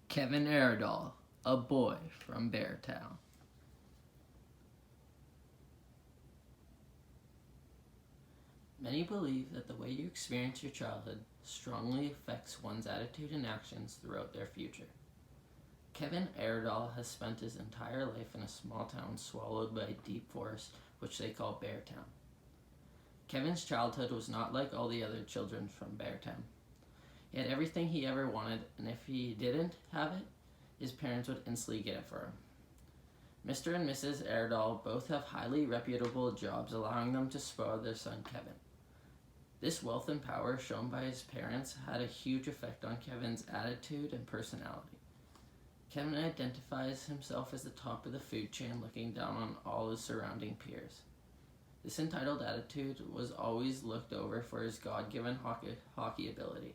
Kevin Erdahl, a boy from Beartown. Many believe that the way you experience your childhood strongly affects one's attitude and actions throughout their future. Kevin Erdahl has spent his entire life in a small town swallowed by a deep forest, which they call Beartown. Kevin's childhood was not like all the other children from Beartown. He had everything he ever wanted, and if he didn't have it, his parents would instantly get it for him. Mr. and Mrs. Erdahl both have highly reputable jobs, allowing them to spoil their son Kevin. This wealth and power shown by his parents had a huge effect on Kevin's attitude and personality. Kevin identifies himself as the top of the food chain, looking down on all his surrounding peers. This entitled attitude was always looked over for his God-given hockey ability.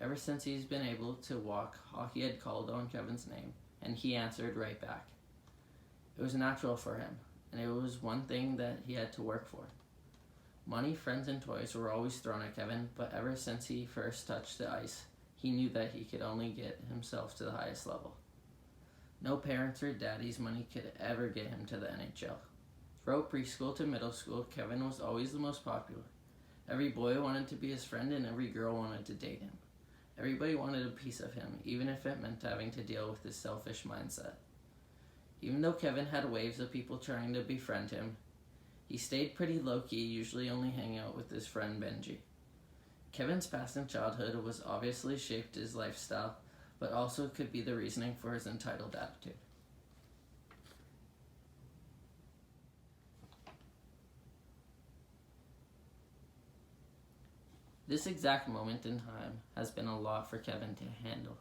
Ever since he's been able to walk, hockey had called on Kevin's name, and he answered right back. It was natural for him, and it was one thing that he had to work for. Money, friends, and toys were always thrown at Kevin, but ever since he first touched the ice, he knew that he could only get himself to the highest level. No parents or daddy's money could ever get him to the NHL. Throughout preschool to middle school, Kevin was always the most popular. Every boy wanted to be his friend, and every girl wanted to date him. Everybody wanted a piece of him, even if it meant having to deal with his selfish mindset. Even though Kevin had waves of people trying to befriend him, he stayed pretty low-key, usually only hanging out with his friend Benji. Kevin's past and childhood was obviously shaped his lifestyle, but also could be the reasoning for his entitled attitude. This exact moment in time has been a lot for Kevin to handle.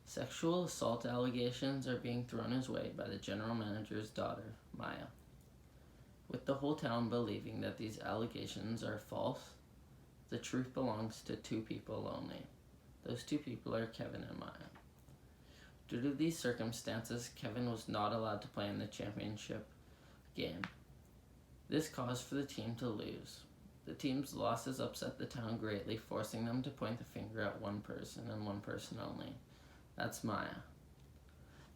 Sexual assault allegations are being thrown his way by the general manager's daughter, Maya. With the whole town believing that these allegations are false, the truth belongs to two people only. Those two people are Kevin and Maya. Due to these circumstances, Kevin was not allowed to play in the championship game. This caused for the team to lose. The team's losses upset the town greatly, forcing them to point the finger at one person and one person only. That's Maya.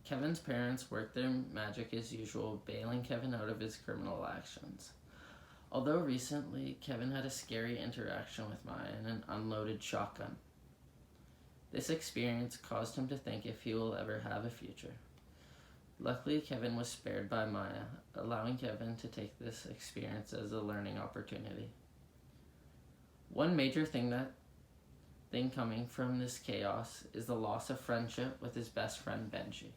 Kevin's parents worked their magic as usual, bailing Kevin out of his criminal actions. Although recently, Kevin had a scary interaction with Maya in an unloaded shotgun. This experience caused him to think if he will ever have a future. Luckily, Kevin was spared by Maya, allowing Kevin to take this experience as a learning opportunity. One major thing coming from this chaos is the loss of friendship with his best friend Benji.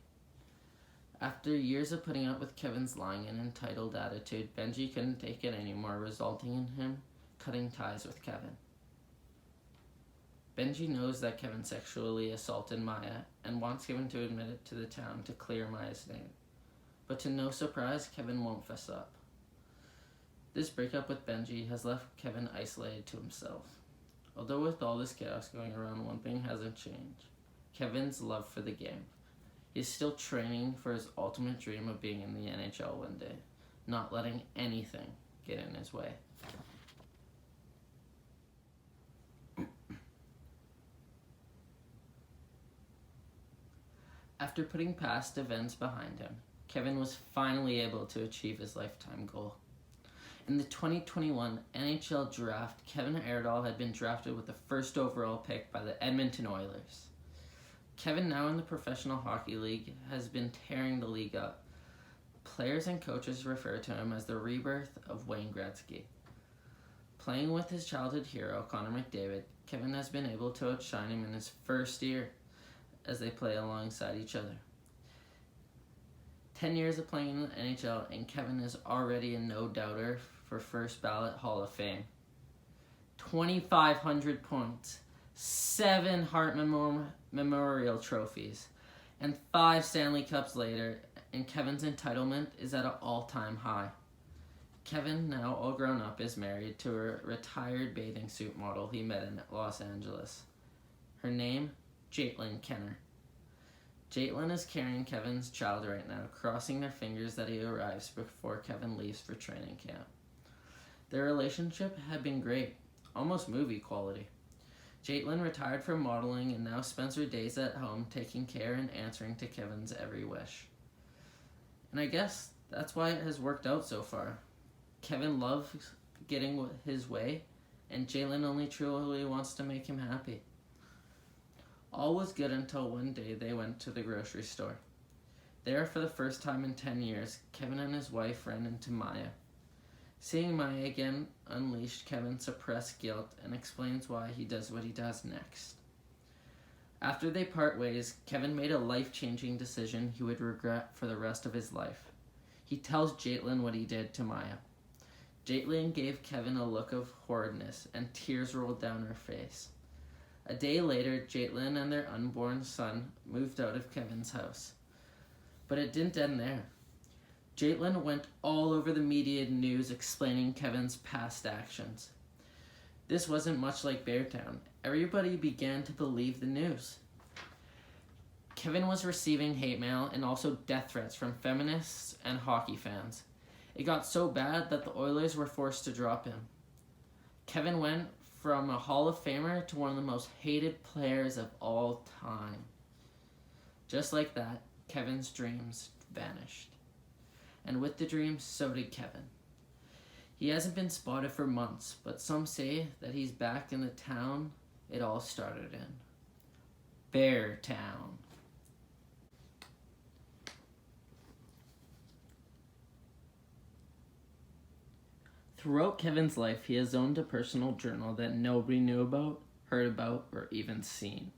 After years of putting up with Kevin's lying and entitled attitude, Benji couldn't take it anymore, resulting in him cutting ties with Kevin. Benji knows that Kevin sexually assaulted Maya and wants Kevin to admit it to the town to clear Maya's name. But to no surprise, Kevin won't fess up. This breakup with Benji has left Kevin isolated to himself. Although with all this chaos going around, one thing hasn't changed: Kevin's love for the game. He's still training for his ultimate dream of being in the NHL one day, not letting anything get in his way. After putting past events behind him, Kevin was finally able to achieve his lifetime goal. In the 2021 NHL draft, Kevin Erdahl had been drafted with the first overall pick by the Edmonton Oilers. Kevin, now in the Professional Hockey League, has been tearing the league up. Players and coaches refer to him as the rebirth of Wayne Gretzky. Playing with his childhood hero, Connor McDavid, Kevin has been able to outshine him in his first year as they play alongside each other. 10 years of playing in the NHL, and Kevin is already a no-doubter for first ballot Hall of Fame. 2,500 points, 7 Hart Memorial trophies, and 5 Stanley Cups later, and Kevin's entitlement is at an all-time high. Kevin, now all grown up, is married to a retired bathing suit model he met in Los Angeles. Her name, Jaitlyn Kenner. Jaitlyn is carrying Kevin's child right now, crossing their fingers that he arrives before Kevin leaves for training camp. Their relationship had been great, almost movie quality. Jaitlyn retired from modeling and now spends her days at home taking care and answering to Kevin's every wish. And I guess that's why it has worked out so far. Kevin loves getting his way, and Jaitlyn only truly wants to make him happy. All was good until one day they went to the grocery store. There, for the first time in 10 years, Kevin and his wife ran into Maya. Seeing Maya again unleashed Kevin's suppressed guilt and explains why he does what he does next. After they part ways, Kevin made a life-changing decision he would regret for the rest of his life. He tells Jaitlyn what he did to Maya. Jaitlyn gave Kevin a look of horridness, and tears rolled down her face. A day later, Jaitlyn and their unborn son moved out of Kevin's house. But it didn't end there. Jaitlyn went all over the media news explaining Kevin's past actions. This wasn't much like Beartown. Everybody began to believe the news. Kevin was receiving hate mail and also death threats from feminists and hockey fans. It got so bad that the Oilers were forced to drop him. Kevin went from a Hall of Famer to one of the most hated players of all time. Just like that, Kevin's dreams vanished. And with the dreams, so did Kevin. He hasn't been spotted for months, but some say that he's back in the town it all started in. Beartown. Throughout Kevin's life, he has owned a personal journal that nobody knew about, heard about, or even seen.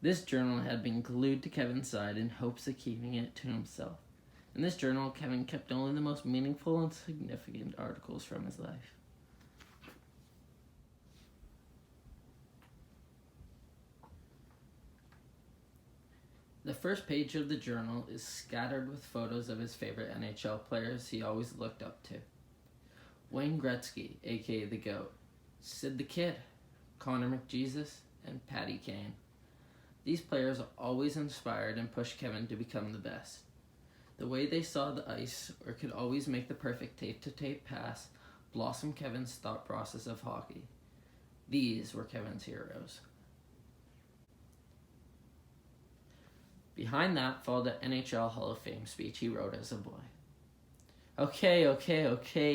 This journal had been glued to Kevin's side in hopes of keeping it to himself. In this journal, Kevin kept only the most meaningful and significant articles from his life. The first page of the journal is scattered with photos of his favorite NHL players he always looked up to. Wayne Gretzky, aka the GOAT, Sid the Kid, Connor McJesus, and Patty Kane. These players always inspired and pushed Kevin to become the best. The way they saw the ice or could always make the perfect tape-to-tape pass blossomed Kevin's thought process of hockey. These were Kevin's heroes. Behind that followed the NHL Hall of Fame speech he wrote as a boy. Okay,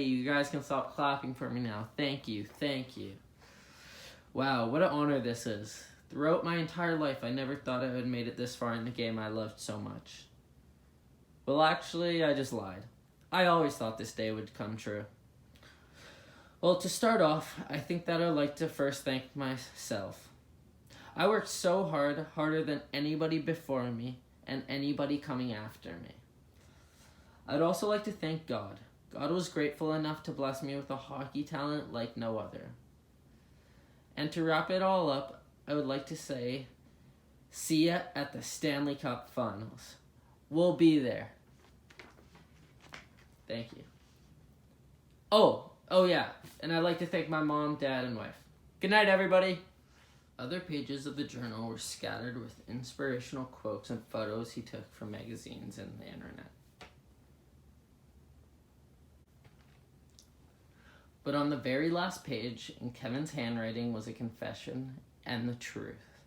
you guys can stop clapping for me now. Thank you. Wow, what an honor this is. Throughout my entire life, I never thought I would have made it this far in the game I loved so much. Well, actually, I just lied. I always thought this day would come true. Well, to start off, I think that I'd like to first thank myself. I worked so hard, harder than anybody before me and anybody coming after me. I'd also like to thank God. God was grateful enough to bless me with a hockey talent like no other. And to wrap it all up, I would like to say, see ya at the Stanley Cup Finals. We'll be there. Thank you. Oh yeah, and I'd like to thank my mom, dad, and wife. Good night, everybody. Other pages of the journal were scattered with inspirational quotes and photos he took from magazines and the internet. But on the very last page, in Kevin's handwriting, was a confession and the truth.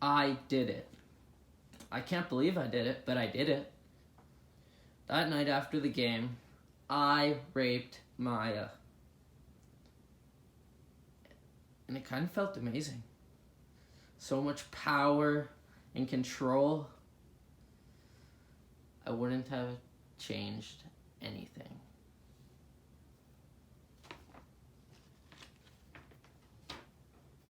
I did it. I can't believe I did it, but I did it. That night after the game, I raped Maya. And it kind of felt amazing. So much power and control. I wouldn't have changed anything.